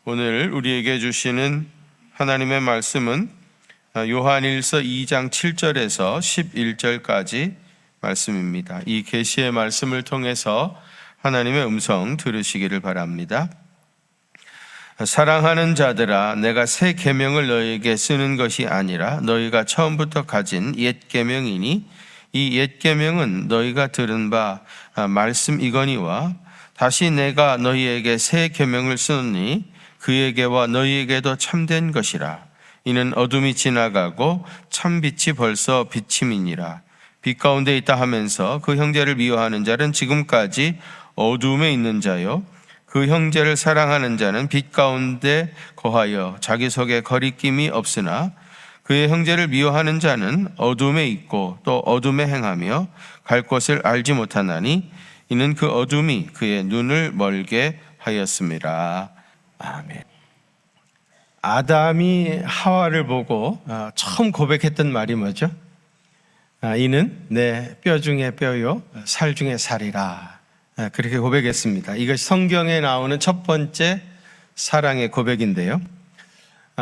오늘 우리에게 주시는 하나님의 말씀은 요한일서 2장 7절에서 11절까지 말씀입니다. 이 계시의 말씀을 통해서 하나님의 음성 들으시기를 바랍니다. 사랑하는 자들아, 내가 새 계명을 너희에게 쓰는 것이 아니라 너희가 처음부터 가진 옛 계명이니 이 옛 계명은 너희가 들은 바 말씀이거니와 다시 내가 너희에게 새 계명을 쓰노니 그에게와 너희에게도 참된 것이라. 이는 어둠이 지나가고 참빛이 벌써 비침이니라. 빛 가운데 있다 하면서 그 형제를 미워하는 자는 지금까지 어둠에 있는 자요, 그 형제를 사랑하는 자는 빛 가운데 거하여 자기 속에 거리낌이 없으나 그의 형제를 미워하는 자는 어둠에 있고 또 어둠에 행하며 갈 곳을 알지 못하나니 이는 그 어둠이 그의 눈을 멀게 하였습니다. 아멘. 아담이 하와를 보고 처음 고백했던 말이 뭐죠? 이는 내 뼈 중에 뼈요 살 중에 살이라. 그렇게 고백했습니다. 이것이 성경에 나오는 첫 번째 사랑의 고백인데요.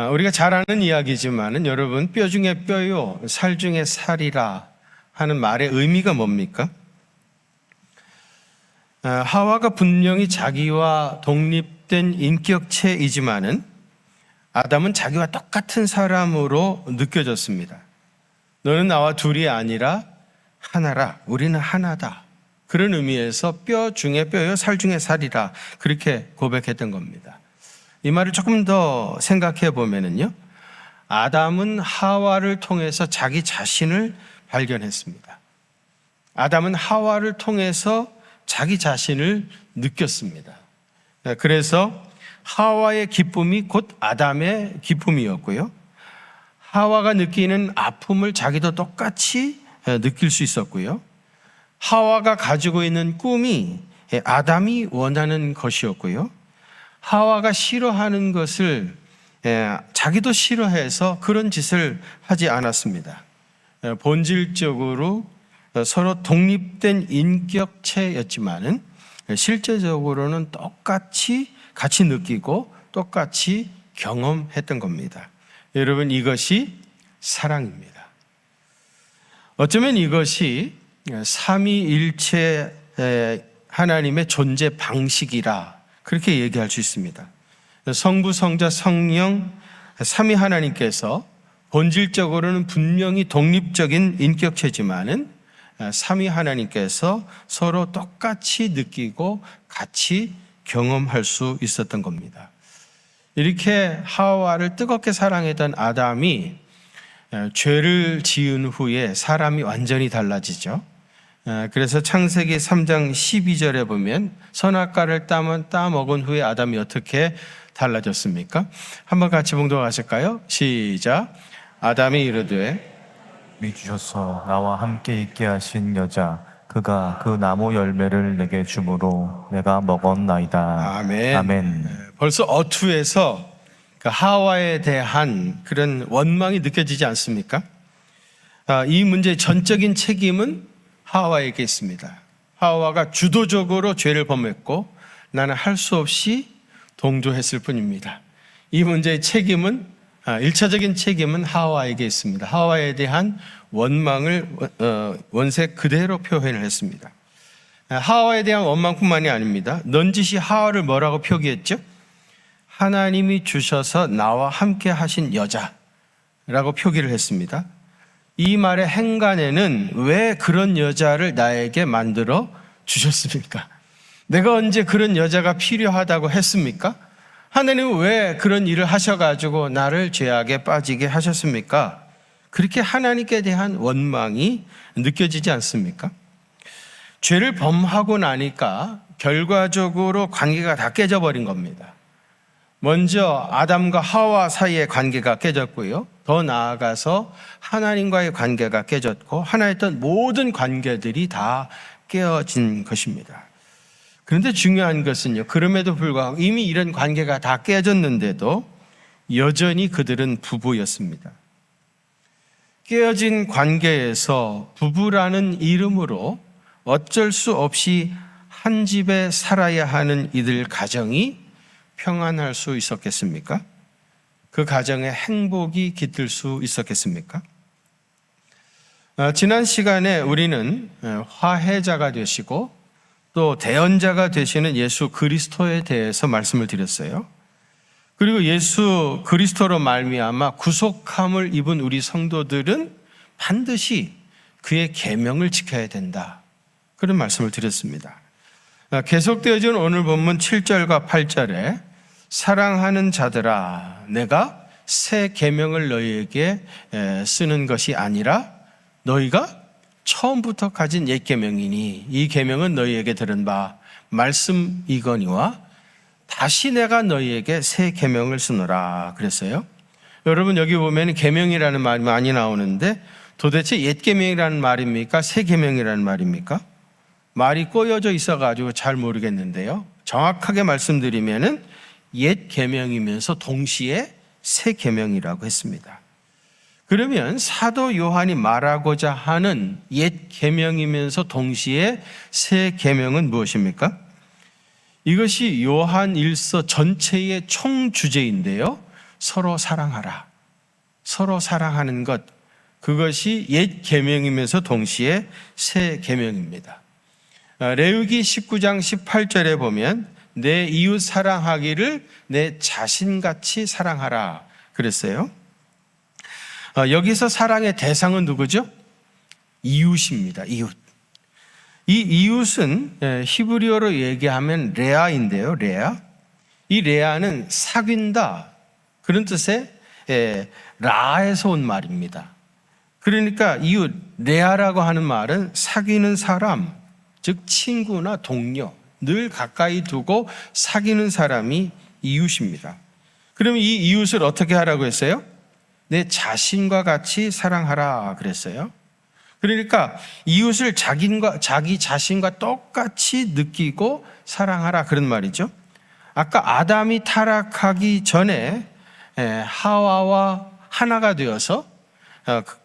우리가 잘 아는 이야기지만은 여러분, 뼈 중에 뼈요 살 중에 살이라 하는 말의 의미가 뭡니까? 하와가 분명히 자기와 독립된 인격체이지만은 아담은 자기와 똑같은 사람으로 느껴졌습니다. 너는 나와 둘이 아니라 하나라. 우리는 하나다. 그런 의미에서 뼈 중에 뼈요 살 중에 살이라 그렇게 고백했던 겁니다. 이 말을 조금 더 생각해 보면은요, 아담은 하와를 통해서 자기 자신을 발견했습니다. 아담은 하와를 통해서 자기 자신을 느꼈습니다. 그래서 하와의 기쁨이 곧 아담의 기쁨이었고요, 하와가 느끼는 아픔을 자기도 똑같이 느낄 수 있었고요, 하와가 가지고 있는 꿈이 아담이 원하는 것이었고요, 하와가 싫어하는 것을 자기도 싫어해서 그런 짓을 하지 않았습니다. 본질적으로 서로 독립된 인격체였지만은 실제적으로는 똑같이 같이 느끼고 똑같이 경험했던 겁니다. 여러분, 이것이 사랑입니다. 어쩌면 이것이 삼위일체 하나님의 존재 방식이라 그렇게 얘기할 수 있습니다. 성부, 성자, 성령 삼위 하나님께서 본질적으로는 분명히 독립적인 인격체지만은 삼위 하나님께서 서로 똑같이 느끼고 같이 경험할 수 있었던 겁니다. 이렇게 하와를 뜨겁게 사랑했던 아담이 죄를 지은 후에 사람이 완전히 달라지죠. 그래서 창세기 3장 12절에 보면 선악과를 따먹은 후에 아담이 어떻게 달라졌습니까? 한번 같이 봉독하실까요? 시작. 아담이 이르되 주셔서 나와 함께 있게 하신 여자 그가 그 나무 열매를 내게 주므로 내가 먹었나이다. 아멘. 아멘. 벌써 어투에서 그 하와에 대한 그런 원망이 느껴지지 않습니까? 이 문제의 전적인 책임은 하와에게 있습니다. 하와가 주도적으로 죄를 범했고 나는 할 수 없이 동조했을 뿐입니다. 이 문제의 책임은, 1차적인 책임은 하와에게 있습니다. 하와에 대한 원망을 원세 그대로 표현을 했습니다. 하와에 대한 원망뿐만이 아닙니다. 넌지시 하와를 뭐라고 표기했죠? 하나님이 주셔서 나와 함께 하신 여자라고 표기를 했습니다. 이 말의 행간에는 왜 그런 여자를 나에게 만들어 주셨습니까? 내가 언제 그런 여자가 필요하다고 했습니까? 하나님은 왜 그런 일을 하셔가지고 나를 죄악에 빠지게 하셨습니까? 그렇게 하나님께 대한 원망이 느껴지지 않습니까? 죄를 범하고 나니까 결과적으로 관계가 다 깨져버린 겁니다. 먼저 아담과 하와 사이의 관계가 깨졌고요, 더 나아가서 하나님과의 관계가 깨졌고 하나였던 모든 관계들이 다 깨어진 것입니다. 그런데 중요한 것은요, 그럼에도 불구하고 이미 이런 관계가 다 깨졌는데도 여전히 그들은 부부였습니다. 깨어진 관계에서 부부라는 이름으로 어쩔 수 없이 한 집에 살아야 하는 이들 가정이 평안할 수 있었겠습니까? 그 가정에 행복이 깃들 수 있었겠습니까? 지난 시간에 우리는 화해자가 되시고 또 대언자가 되시는 예수 그리스도에 대해서 말씀을 드렸어요. 그리고 예수 그리스도로 말미암아 구속함을 입은 우리 성도들은 반드시 그의 계명을 지켜야 된다. 그런 말씀을 드렸습니다. 계속되어진 오늘 본문 7절과 8절에 사랑하는 자들아 내가 새 계명을 너희에게 쓰는 것이 아니라 너희가 처음부터 가진 옛 계명이니 이 계명은 너희에게 들은 바 말씀이거니와 다시 내가 너희에게 새 계명을 쓰노라 그랬어요. 여러분 여기 보면 계명이라는 말이 많이 나오는데 도대체 옛 계명이라는 말입니까? 새 계명이라는 말입니까? 말이 꼬여져 있어가지고 잘 모르겠는데요. 정확하게 말씀드리면은 옛 계명이면서 동시에 새 계명이라고 했습니다. 그러면 사도 요한이 말하고자 하는 옛 계명이면서 동시에 새 계명은 무엇입니까? 이것이 요한 1서 전체의 총 주제인데요. 서로 사랑하라. 서로 사랑하는 것. 그것이 옛 계명이면서 동시에 새 계명입니다. 레위기 19장 18절에 보면 내 이웃 사랑하기를 내 자신같이 사랑하라 그랬어요. 여기서 사랑의 대상은 누구죠? 이웃입니다. 이웃. 이 이웃은 히브리어로 얘기하면 레아인데요. 레아. 이 레아는 사귄다 그런 뜻의 라에서 온 말입니다. 그러니까 이웃 레아라고 하는 말은 사귀는 사람, 즉 친구나 동료, 늘 가까이 두고 사귀는 사람이 이웃입니다. 그럼 이 이웃을 어떻게 하라고 했어요? 내 자신과 같이 사랑하라 그랬어요. 그러니까 이웃을 자기 자신과 똑같이 느끼고 사랑하라 그런 말이죠. 아까 아담이 타락하기 전에 하와와 하나가 되어서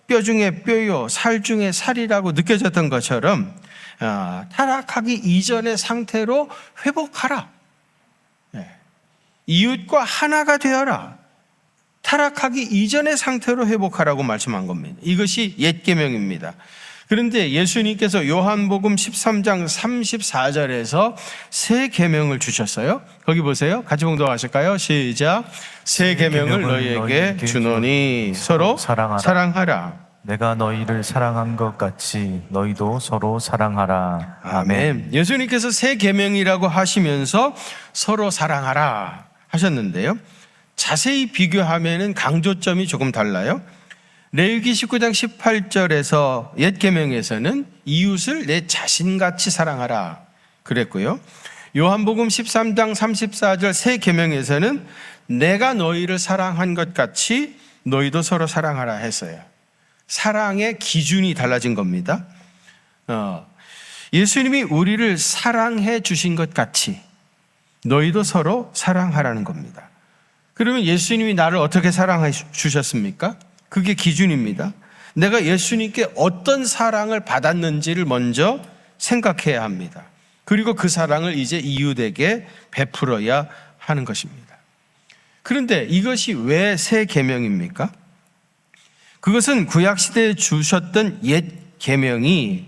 뼈 중에 뼈요 살 중에 살이라고 느껴졌던 것처럼 타락하기 이전의 상태로 회복하라. 이웃과 하나가 되어라. 타락하기 이전의 상태로 회복하라고 말씀한 겁니다. 이것이 옛 계명입니다. 그런데 예수님께서 요한복음 13장 34절에서 새 계명을 주셨어요. 거기 보세요. 같이 봉독하실까요? 시작. 새 계명을 너희에게 주노니 서로 사랑하라. 내가 너희를 사랑한 것 같이 너희도 서로 사랑하라. 아멘. 예수님께서 새 계명이라고 하시면서 서로 사랑하라 하셨는데요. 자세히 비교하면은 강조점이 조금 달라요. 레위기 19장 18절에서 옛 계명에서는 이웃을 내 자신같이 사랑하라 그랬고요. 요한복음 13장 34절 새 계명에서는 내가 너희를 사랑한 것 같이 너희도 서로 사랑하라 했어요. 사랑의 기준이 달라진 겁니다. 예수님이 우리를 사랑해 주신 것 같이 너희도 서로 사랑하라는 겁니다. 그러면 예수님이 나를 어떻게 사랑해 주셨습니까? 그게 기준입니다. 내가 예수님께 어떤 사랑을 받았는지를 먼저 생각해야 합니다. 그리고 그 사랑을 이제 이웃에게 베풀어야 하는 것입니다. 그런데 이것이 왜 새 계명입니까? 그것은 구약시대에 주셨던 옛 계명이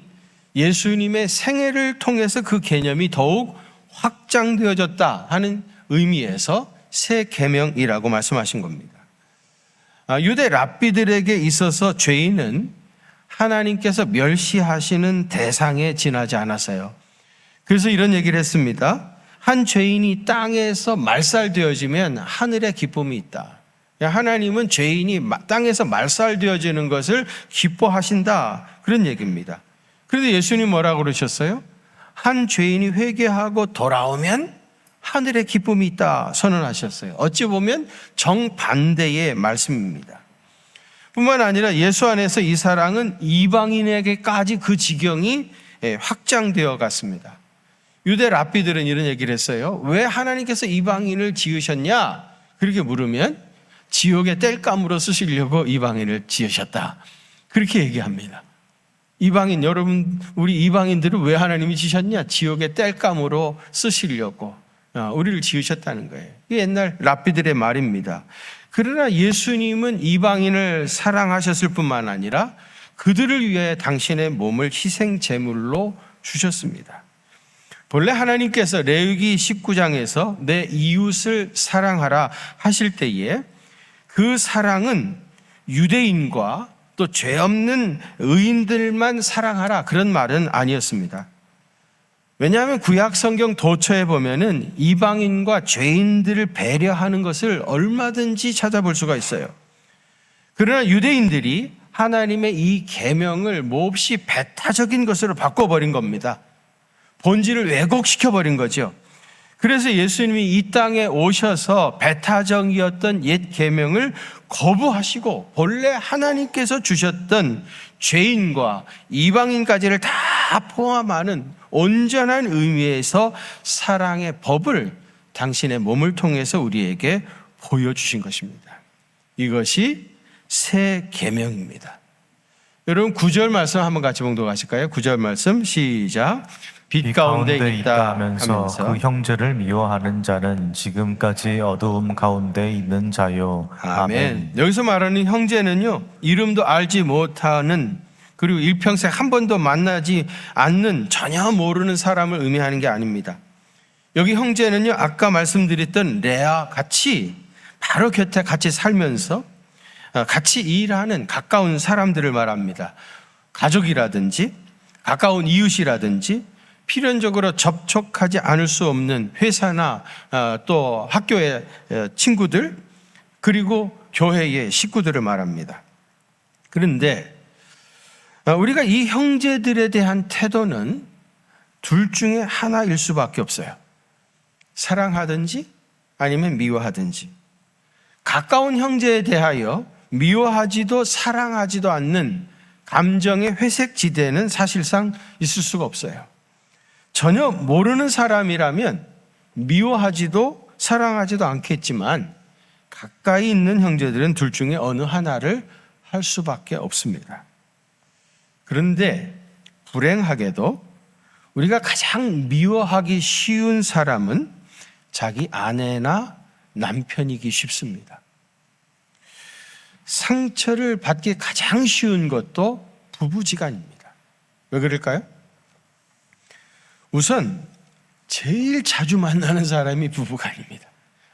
예수님의 생애를 통해서 그 개념이 더욱 확장되어졌다 하는 의미에서 새 계명이라고 말씀하신 겁니다. 유대 랍비들에게 있어서 죄인은 하나님께서 멸시하시는 대상에 지나지 않았어요. 그래서 이런 얘기를 했습니다. 한 죄인이 땅에서 말살되어지면 하늘에 기쁨이 있다. 하나님은 죄인이 땅에서 말살되어지는 것을 기뻐하신다. 그런 얘기입니다. 그런데 예수님 뭐라고 그러셨어요? 한 죄인이 회개하고 돌아오면 하늘에 기쁨이 있다 선언하셨어요. 어찌 보면 정반대의 말씀입니다. 뿐만 아니라 예수 안에서 이 사랑은 이방인에게까지 그 지경이 확장되어 갔습니다. 유대 랍비들은 이런 얘기를 했어요. 왜 하나님께서 이방인을 지으셨냐? 그렇게 물으면 지옥의 땔감으로 쓰시려고 이방인을 지으셨다. 그렇게 얘기합니다. 이방인, 여러분, 우리 이방인들은 왜 하나님이 지셨냐? 지옥의 땔감으로 쓰시려고. 우리를 지으셨다는 거예요. 이게 옛날 랍비들의 말입니다. 그러나 예수님은 이방인을 사랑하셨을 뿐만 아니라 그들을 위해 당신의 몸을 희생 제물로 주셨습니다. 본래 하나님께서 레위기 19장에서 내 이웃을 사랑하라 하실 때에 그 사랑은 유대인과 또 죄 없는 의인들만 사랑하라 그런 말은 아니었습니다. 왜냐하면 구약 성경 도처에 보면은 이방인과 죄인들을 배려하는 것을 얼마든지 찾아볼 수가 있어요. 그러나 유대인들이 하나님의 이 계명을 몹시 배타적인 것으로 바꿔버린 겁니다. 본질을 왜곡시켜버린 거죠. 그래서 예수님이 이 땅에 오셔서 배타적이었던 옛 계명을 거부하시고 본래 하나님께서 주셨던 죄인과 이방인까지를 다 포함하는 온전한 의미에서 사랑의 법을 당신의 몸을 통해서 우리에게 보여주신 것입니다. 이것이 새 계명입니다. 여러분 9절 말씀 한번 같이 봉독하실까요? 9절 말씀 시작. 빛 가운데 있다 하면서 그 형제를 미워하는 자는 지금까지 어두움 가운데 있는 자요. 아멘. 여기서 말하는 형제는요, 이름도 알지 못하는, 그리고 일평생 한 번도 만나지 않는, 전혀 모르는 사람을 의미하는 게 아닙니다. 여기 형제는요, 아까 말씀드렸던 레아 같이 바로 곁에 같이 살면서 같이 일하는 가까운 사람들을 말합니다. 가족이라든지 가까운 이웃이라든지 필연적으로 접촉하지 않을 수 없는 회사나 또 학교의 친구들, 그리고 교회의 식구들을 말합니다. 그런데 우리가 이 형제들에 대한 태도는 둘 중에 하나일 수밖에 없어요. 사랑하든지 아니면 미워하든지. 가까운 형제에 대하여 미워하지도 사랑하지도 않는 감정의 회색 지대는 사실상 있을 수가 없어요. 전혀 모르는 사람이라면 미워하지도 사랑하지도 않겠지만 가까이 있는 형제들은 둘 중에 어느 하나를 할 수밖에 없습니다. 그런데 불행하게도 우리가 가장 미워하기 쉬운 사람은 자기 아내나 남편이기 쉽습니다. 상처를 받기 가장 쉬운 것도 부부지간입니다. 왜 그럴까요? 우선 제일 자주 만나는 사람이 부부간입니다.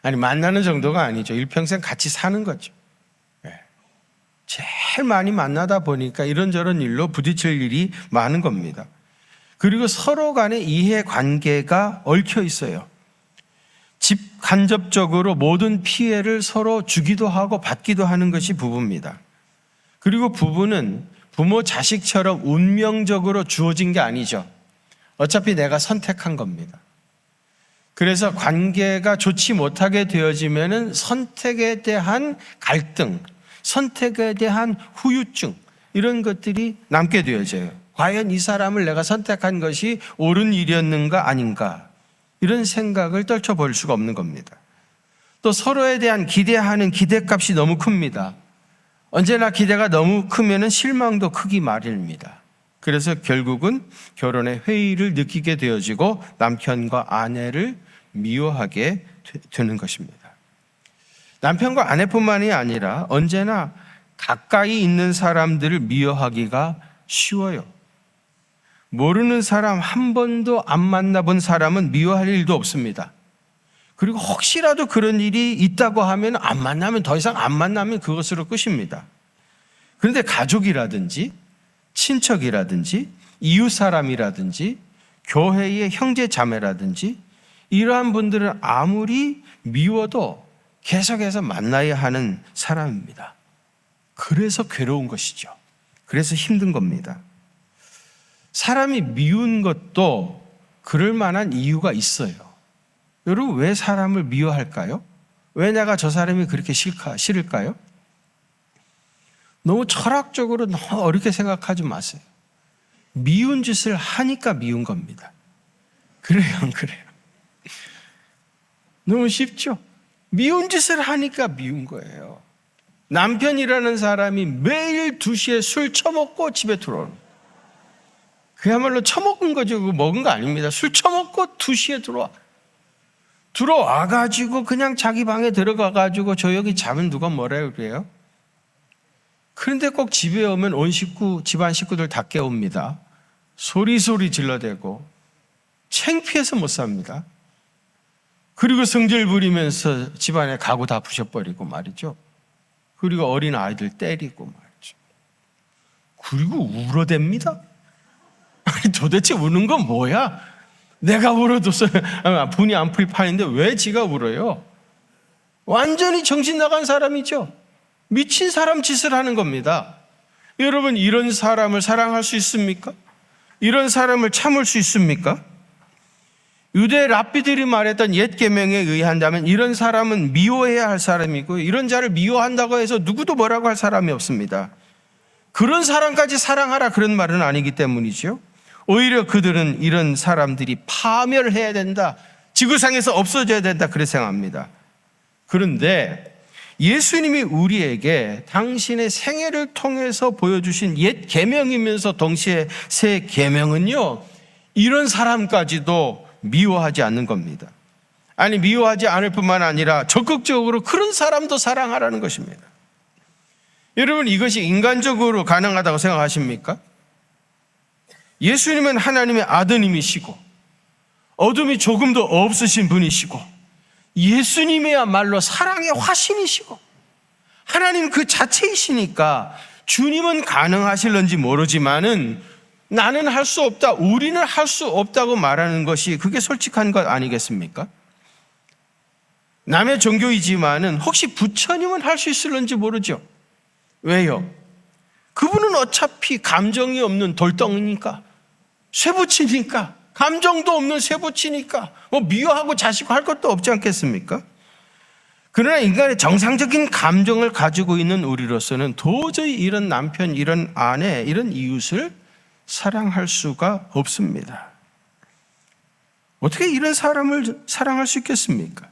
아니, 만나는 정도가 아니죠. 일평생 같이 사는 거죠. 제일 많이 만나다 보니까 이런저런 일로 부딪힐 일이 많은 겁니다. 그리고 서로 간의 이해관계가 얽혀 있어요. 직간접적으로 모든 피해를 서로 주기도 하고 받기도 하는 것이 부부입니다. 그리고 부부는 부모 자식처럼 운명적으로 주어진 게 아니죠. 어차피 내가 선택한 겁니다. 그래서 관계가 좋지 못하게 되어지면은 선택에 대한 갈등, 선택에 대한 후유증, 이런 것들이 남게 되어져요. 과연 이 사람을 내가 선택한 것이 옳은 일이었는가 아닌가, 이런 생각을 떨쳐버릴 수가 없는 겁니다. 또 서로에 대한 기대하는 기대값이 너무 큽니다. 언제나 기대가 너무 크면은 실망도 크기 마련입니다. 그래서 결국은 결혼의 회의를 느끼게 되어지고 남편과 아내를 미워하게 되는 것입니다. 남편과 아내뿐만이 아니라 언제나 가까이 있는 사람들을 미워하기가 쉬워요. 모르는 사람, 한 번도 안 만나본 사람은 미워할 일도 없습니다. 그리고 혹시라도 그런 일이 있다고 하면 안 만나면, 더 이상 안 만나면 그것으로 끝입니다. 그런데 가족이라든지 친척이라든지 이웃 사람이라든지 교회의 형제 자매라든지 이러한 분들은 아무리 미워도 계속해서 만나야 하는 사람입니다. 그래서 괴로운 것이죠. 그래서 힘든 겁니다. 사람이 미운 것도 그럴 만한 이유가 있어요. 여러분, 왜 사람을 미워할까요? 왜 내가 저 사람이 그렇게 싫을까요? 너무 철학적으로 너무 어렵게 생각하지 마세요. 미운 짓을 하니까 미운 겁니다. 그래요, 안 그래요? 너무 쉽죠? 미운 짓을 하니까 미운 거예요. 남편이라는 사람이 매일 2시에 술 처먹고 집에 들어오는 거예요. 그야말로 처먹은 거죠. 그거 먹은 거 아닙니다. 술 처먹고 2시에 들어와. 들어와가지고 그냥 자기 방에 들어가가지고 조용히 자면 누가 뭐라 그래요? 그런데 꼭 집에 오면 온 식구, 집안 식구들 다 깨웁니다. 소리소리 질러대고 창피해서 못 삽니다. 그리고 성질 부리면서 집안에 가구 다 부셔버리고 말이죠. 그리고 어린 아이들 때리고 말이죠. 그리고 울어댑니다. 아니 도대체 우는 건 뭐야? 내가 울어도 분이 안 풀 판인데 왜 지가 울어요? 완전히 정신 나간 사람이죠. 미친 사람 짓을 하는 겁니다. 여러분, 이런 사람을 사랑할 수 있습니까? 이런 사람을 참을 수 있습니까? 유대 랍비들이 말했던 옛 계명에 의한다면 이런 사람은 미워해야 할 사람이고, 이런 자를 미워한다고 해서 누구도 뭐라고 할 사람이 없습니다. 그런 사람까지 사랑하라 그런 말은 아니기 때문이죠. 오히려 그들은 이런 사람들이 파멸해야 된다, 지구상에서 없어져야 된다 그렇게 생각합니다. 그런데 예수님이 우리에게 당신의 생애를 통해서 보여주신 옛 계명이면서 동시에 새 계명은요, 이런 사람까지도 미워하지 않는 겁니다. 아니, 미워하지 않을 뿐만 아니라 적극적으로 그런 사람도 사랑하라는 것입니다. 여러분, 이것이 인간적으로 가능하다고 생각하십니까? 예수님은 하나님의 아드님이시고 어둠이 조금도 없으신 분이시고 예수님이야말로 사랑의 화신이시고 하나님 그 자체이시니까 주님은 가능하실런지 모르지만은 나는 할 수 없다, 우리는 할 수 없다고 말하는 것이 그게 솔직한 것 아니겠습니까? 남의 종교이지만은 혹시 부처님은 할 수 있을런지 모르죠. 왜요? 그분은 어차피 감정이 없는 돌덩이니까, 쇠붙이니까, 감정도 없는 쇠붙이니까 뭐 미워하고 자시고 할 것도 없지 않겠습니까? 그러나 인간의 정상적인 감정을 가지고 있는 우리로서는 도저히 이런 남편, 이런 아내, 이런 이웃을 사랑할 수가 없습니다. 어떻게 이런 사람을 사랑할 수 있겠습니까?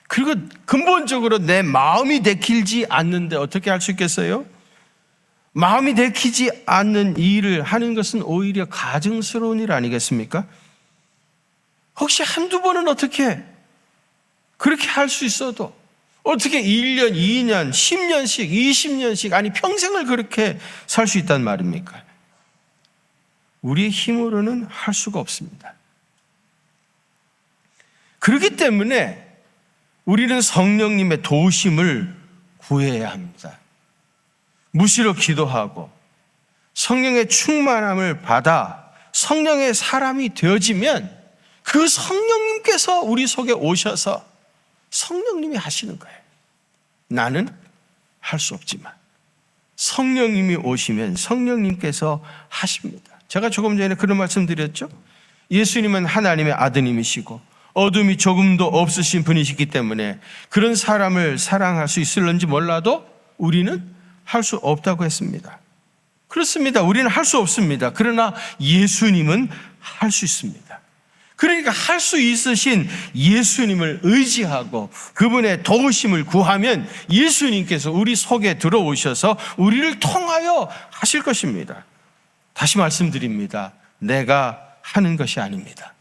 그리고 근본적으로 내 마음이 내키지 않는데 어떻게 할 수 있겠어요? 마음이 내키지 않는 일을 하는 것은 오히려 가증스러운 일 아니겠습니까? 혹시 한두 번은 어떻게 그렇게 할 수 있어도 어떻게 1년, 2년, 10년씩, 20년씩, 아니 평생을 그렇게 살 수 있단 말입니까? 우리의 힘으로는 할 수가 없습니다. 그렇기 때문에 우리는 성령님의 도우심을 구해야 합니다. 무시로 기도하고 성령의 충만함을 받아 성령의 사람이 되어지면 그 성령님께서 우리 속에 오셔서 성령님이 하시는 거예요. 나는 할 수 없지만 성령님이 오시면 성령님께서 하십니다. 제가 조금 전에 그런 말씀 드렸죠. 예수님은 하나님의 아드님이시고 어둠이 조금도 없으신 분이시기 때문에 그런 사람을 사랑할 수 있을런지 몰라도 우리는 할 수 없다고 했습니다. 그렇습니다. 우리는 할 수 없습니다. 그러나 예수님은 할 수 있습니다. 그러니까 할 수 있으신 예수님을 의지하고 그분의 도우심을 구하면 예수님께서 우리 속에 들어오셔서 우리를 통하여 하실 것입니다. 다시 말씀드립니다. 내가 하는 것이 아닙니다.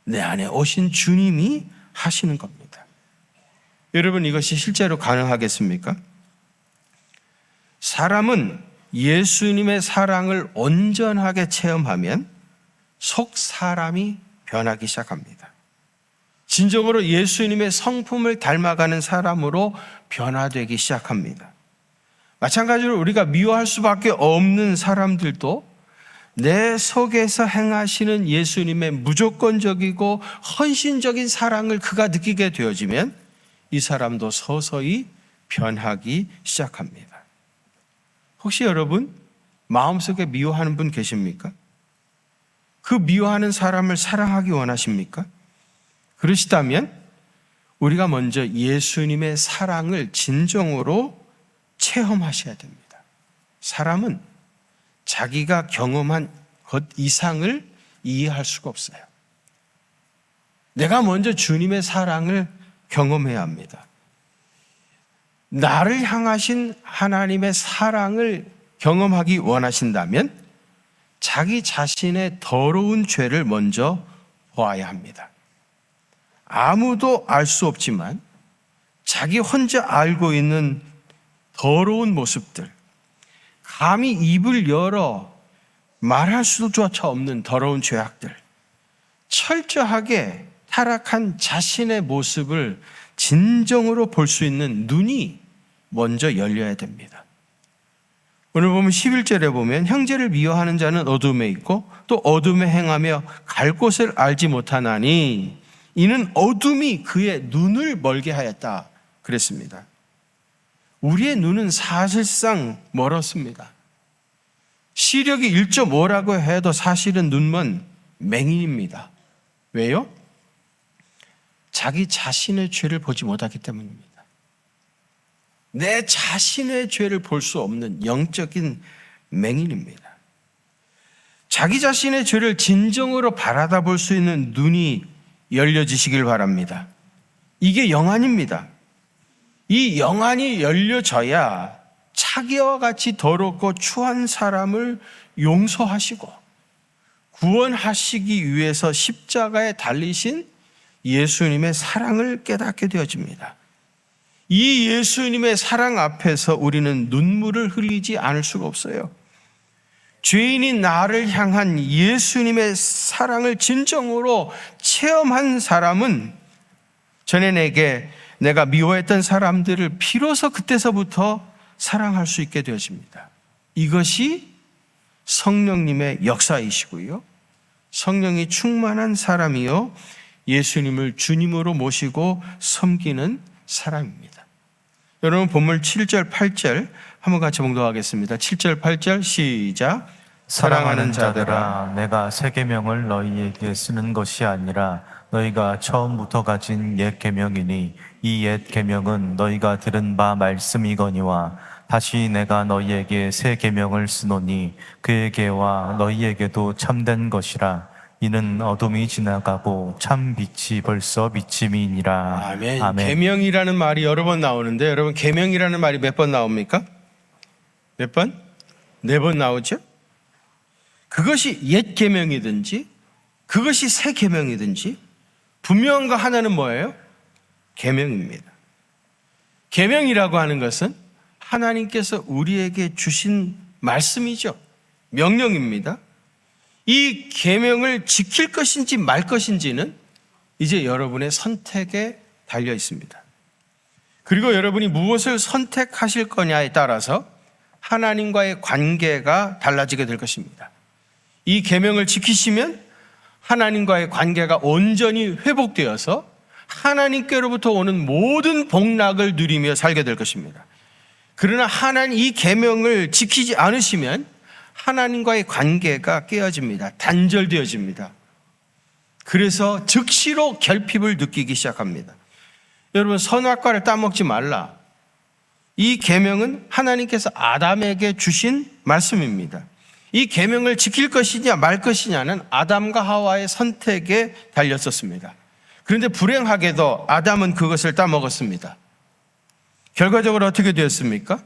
내 안에 오신 주님이 하시는 겁니다. 여러분, 이것이 실제로 가능하겠습니까? 사람은 예수님의 사랑을 온전하게 체험하면 속 사람이 변하기 시작합니다. 진정으로 예수님의 성품을 닮아가는 사람으로 변화되기 시작합니다. 마찬가지로 우리가 미워할 수밖에 없는 사람들도 내 속에서 행하시는 예수님의 무조건적이고 헌신적인 사랑을 그가 느끼게 되어지면 이 사람도 서서히 변하기 시작합니다. 혹시 여러분 마음속에 미워하는 분 계십니까? 그 미워하는 사람을 사랑하기 원하십니까? 그러시다면 우리가 먼저 예수님의 사랑을 진정으로 체험하셔야 됩니다. 사람은 자기가 경험한 것 이상을 이해할 수가 없어요. 내가 먼저 주님의 사랑을 경험해야 합니다. 나를 향하신 하나님의 사랑을 경험하기 원하신다면 자기 자신의 더러운 죄를 먼저 보아야 합니다. 아무도 알 수 없지만 자기 혼자 알고 있는 더러운 모습들, 감히 입을 열어 말할 수조차 없는 더러운 죄악들, 철저하게 타락한 자신의 모습을 진정으로 볼 수 있는 눈이 먼저 열려야 됩니다. 오늘 보면 11절에 보면 형제를 미워하는 자는 어둠에 있고 또 어둠에 행하며 갈 곳을 알지 못하나니 이는 어둠이 그의 눈을 멀게 하였다 그랬습니다. 우리의 눈은 사실상 멀었습니다. 시력이 1.5라고 해도 사실은 눈먼 맹인입니다. 왜요? 자기 자신의 죄를 보지 못하기 때문입니다. 내 자신의 죄를 볼 수 없는 영적인 맹인입니다. 자기 자신의 죄를 진정으로 바라다 볼 수 있는 눈이 열려지시길 바랍니다. 이게 영안입니다. 이 영안이 열려져야 자기와 같이 더럽고 추한 사람을 용서하시고 구원하시기 위해서 십자가에 달리신 예수님의 사랑을 깨닫게 되어집니다. 이 예수님의 사랑 앞에서 우리는 눈물을 흘리지 않을 수가 없어요. 죄인인 나를 향한 예수님의 사랑을 진정으로 체험한 사람은 전에 내가 미워했던 사람들을 비로소 그때서부터 사랑할 수 있게 되어집니다. 이것이 성령님의 역사이시고요. 성령이 충만한 사람이요. 예수님을 주님으로 모시고 섬기는 사람입니다. 여러분 본문 7절 8절 한번 같이 봉독하겠습니다. 7절 8절 시작. 사랑하는 자들아, 내가 새 계명을 너희에게 쓰는 것이 아니라 너희가 처음부터 가진 옛 계명이니 이 옛 계명은 너희가 들은 바 말씀이거니와 다시 내가 너희에게 새 계명을 쓰노니 그에게와 너희에게도 참된 것이라. 이는 어둠이 지나가고 참 빛이 벌써 비침이니라. 아멘. 아멘. 계명이라는 말이 여러 번 나오는데 여러분 계명이라는 말이 몇 번 나옵니까? 몇 번? 4번 나오죠? 그것이 옛 계명이든지 그것이 새 계명이든지 분명한 거 하나는 뭐예요? 계명입니다. 계명이라고 하는 것은 하나님께서 우리에게 주신 말씀이죠. 명령입니다. 이 계명을 지킬 것인지 말 것인지는 이제 여러분의 선택에 달려 있습니다. 그리고 여러분이 무엇을 선택하실 거냐에 따라서 하나님과의 관계가 달라지게 될 것입니다. 이 계명을 지키시면 하나님과의 관계가 온전히 회복되어서 하나님께로부터 오는 모든 복락을 누리며 살게 될 것입니다. 그러나 이 계명을 지키지 않으시면 하나님과의 관계가 깨어집니다. 단절되어집니다. 그래서 즉시로 결핍을 느끼기 시작합니다. 여러분 선악과를 따먹지 말라. 이 계명은 하나님께서 아담에게 주신 말씀입니다. 이 계명을 지킬 것이냐 말 것이냐는 아담과 하와의 선택에 달렸었습니다. 그런데 불행하게도 아담은 그것을 따먹었습니다. 결과적으로 어떻게 되었습니까?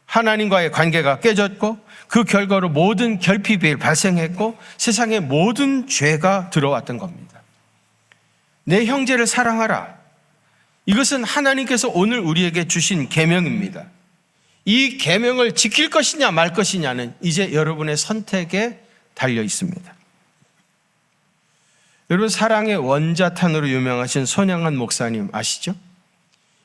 하나님과의 관계가 깨졌고 그 결과로 모든 결핍이 발생했고 세상에 모든 죄가 들어왔던 겁니다. 내 형제를 사랑하라. 이것은 하나님께서 오늘 우리에게 주신 계명입니다. 이 계명을 지킬 것이냐 말 것이냐는 이제 여러분의 선택에 달려 있습니다. 여러분 사랑의 원자탄으로 유명하신 손양한 목사님 아시죠?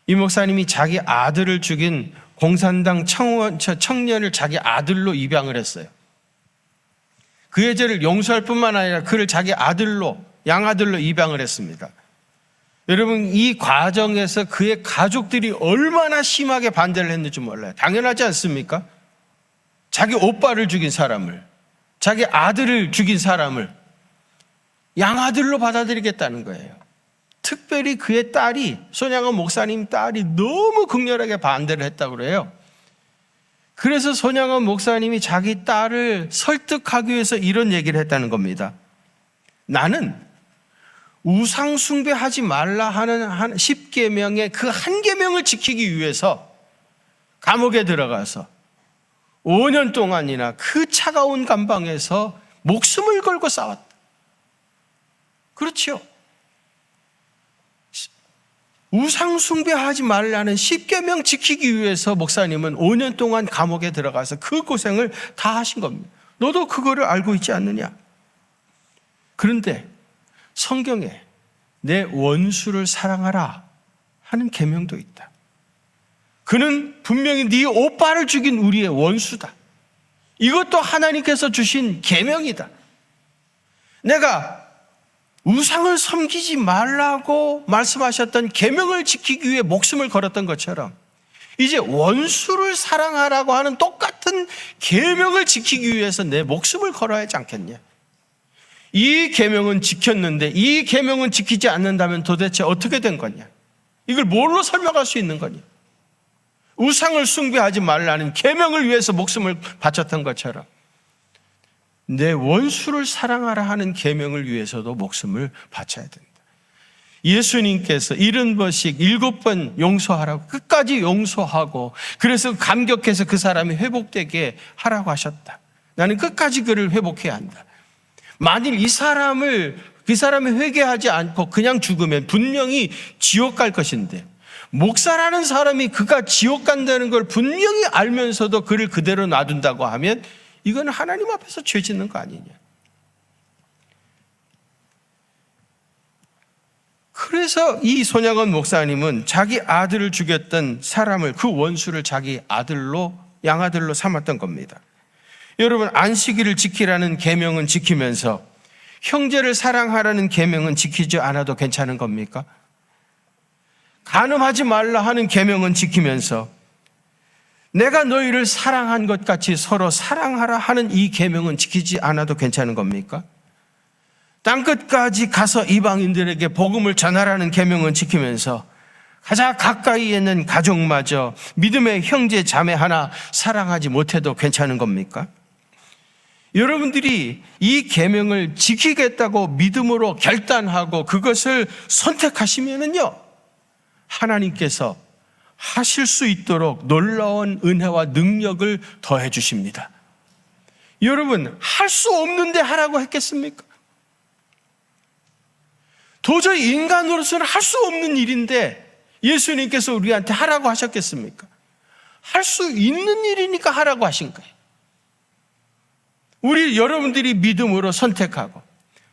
이 목사님이 자기 아들을 죽인 공산당 청년을 자기 아들로 입양을 했어요. 그의 죄를 용서할 뿐만 아니라 그를 자기 아들로, 양아들로 입양을 했습니다. 여러분 이 과정에서 그의 가족들이 얼마나 심하게 반대를 했는지 몰라요. 당연하지 않습니까? 자기 오빠를 죽인 사람을, 자기 아들을 죽인 사람을 양아들로 받아들이겠다는 거예요. 특별히 그의 딸이, 손양원 목사님 딸이 너무 극렬하게 반대를 했다고 그래요. 그래서 손양원 목사님이 자기 딸을 설득하기 위해서 이런 얘기를 했다는 겁니다. 나는 우상 숭배하지 말라 하는 10계명의 그 한 계명을 지키기 위해서 감옥에 들어가서 5년 동안이나 그 차가운 감방에서 목숨을 걸고 싸웠다. 그렇죠. 우상 숭배하지 말라는 10계명 지키기 위해서 목사님은 5년 동안 감옥에 들어가서 그 고생을 다 하신 겁니다. 너도 그거를 알고 있지 않느냐? 그런데 성경에 내 원수를 사랑하라 하는 계명도 있다. 그는 분명히 네 오빠를 죽인 우리의 원수다. 이것도 하나님께서 주신 계명이다. 내가 우상을 섬기지 말라고 말씀하셨던 계명을 지키기 위해 목숨을 걸었던 것처럼 이제 원수를 사랑하라고 하는 똑같은 계명을 지키기 위해서 내 목숨을 걸어야 하지 않겠냐? 이 계명은 지켰는데 이 계명은 지키지 않는다면 도대체 어떻게 된 거냐? 이걸 뭘로 설명할 수 있는 거냐? 우상을 숭배하지 말라는 계명을 위해서 목숨을 바쳤던 것처럼 내 원수를 사랑하라 하는 계명을 위해서도 목숨을 바쳐야 된다. 예수님께서 70번씩 7번 용서하라고 끝까지 용서하고 그래서 감격해서 그 사람이 회복되게 하라고 하셨다. 나는 끝까지 그를 회복해야 한다. 만일 그 사람이 회개하지 않고 그냥 죽으면 분명히 지옥 갈 것인데 목사라는 사람이 그가 지옥 간다는 걸 분명히 알면서도 그를 그대로 놔둔다고 하면 이건 하나님 앞에서 죄 짓는 거 아니냐. 그래서 이 손양원 목사님은 자기 아들을 죽였던 사람을 그 원수를 자기 아들로 양아들로 삼았던 겁니다. 여러분 안식일을 지키라는 계명은 지키면서 형제를 사랑하라는 계명은 지키지 않아도 괜찮은 겁니까? 간음하지 말라 하는 계명은 지키면서 내가 너희를 사랑한 것 같이 서로 사랑하라 하는 이 계명은 지키지 않아도 괜찮은 겁니까? 땅끝까지 가서 이방인들에게 복음을 전하라는 계명은 지키면서 가장 가까이에 있는 가족마저 믿음의 형제 자매 하나 사랑하지 못해도 괜찮은 겁니까? 여러분들이 이 계명을 지키겠다고 믿음으로 결단하고 그것을 선택하시면은요, 하나님께서 하실 수 있도록 놀라운 은혜와 능력을 더해 주십니다. 여러분, 할 수 없는데 하라고 했겠습니까? 도저히 인간으로서는 할 수 없는 일인데 예수님께서 우리한테 하라고 하셨겠습니까? 할 수 있는 일이니까 하라고 하신 거예요. 우리 여러분들이 믿음으로 선택하고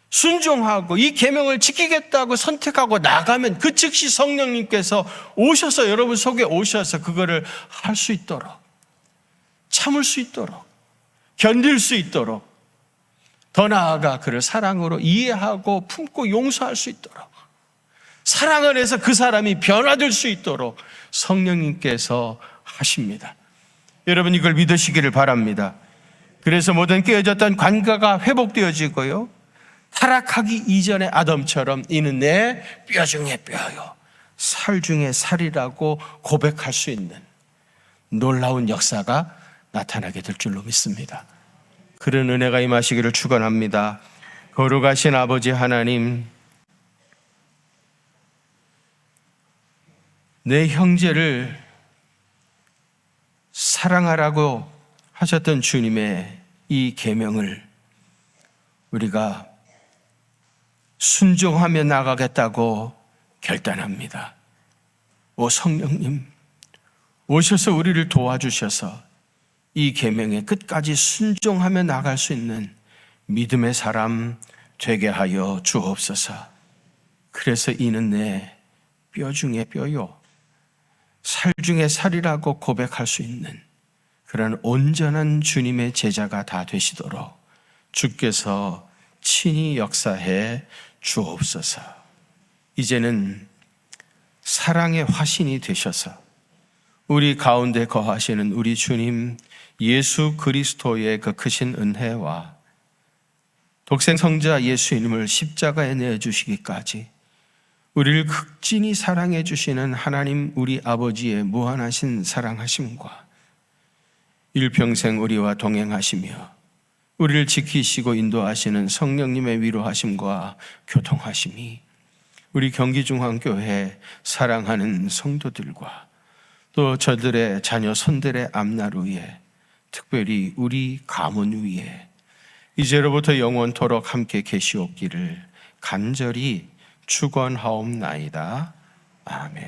순종하고 이 계명을 지키겠다고 선택하고 나가면 그 즉시 성령님께서 오셔서 여러분 속에 오셔서 그거를 할 수 있도록, 참을 수 있도록, 견딜 수 있도록, 더 나아가 그를 사랑으로 이해하고 품고 용서할 수 있도록, 사랑 안에서 그 사람이 변화될 수 있도록 성령님께서 하십니다. 여러분 이걸 믿으시기를 바랍니다. 그래서 모든 깨어졌던 관계가 회복되어지고요, 타락하기 이전의 아담처럼 이는 내 뼈 중에 뼈요 살 중에 살이라고 고백할 수 있는 놀라운 역사가 나타나게 될 줄로 믿습니다. 그런 은혜가 임하시기를 축원합니다. 거룩하신 아버지 하나님, 내 형제를 사랑하라고 하셨던 주님의 이 계명을 우리가 순종하며 나가겠다고 결단합니다. 오 성령님, 오셔서 우리를 도와주셔서 이 계명에 끝까지 순종하며 나갈 수 있는 믿음의 사람 되게 하여 주옵소서. 그래서 이는 내 뼈 중에 뼈요 살 중에 살이라고 고백할 수 있는 그런 온전한 주님의 제자가 다 되시도록 주께서 친히 역사해 주옵소서. 이제는 사랑의 화신이 되셔서 우리 가운데 거하시는 우리 주님 예수 그리스도의 그 크신 은혜와 독생 성자 예수님을 십자가에 내어주시기까지 우리를 극진히 사랑해 주시는 하나님 우리 아버지의 무한하신 사랑하심과 일평생 우리와 동행하시며 우리를 지키시고 인도하시는 성령님의 위로하심과 교통하심이 우리 경기중앙교회 사랑하는 성도들과 또 저들의 자녀 손들의 앞날 위에, 특별히 우리 가문 위에 이제로부터 영원토록 함께 계시옵기를 간절히 축원하옵나이다. 아멘.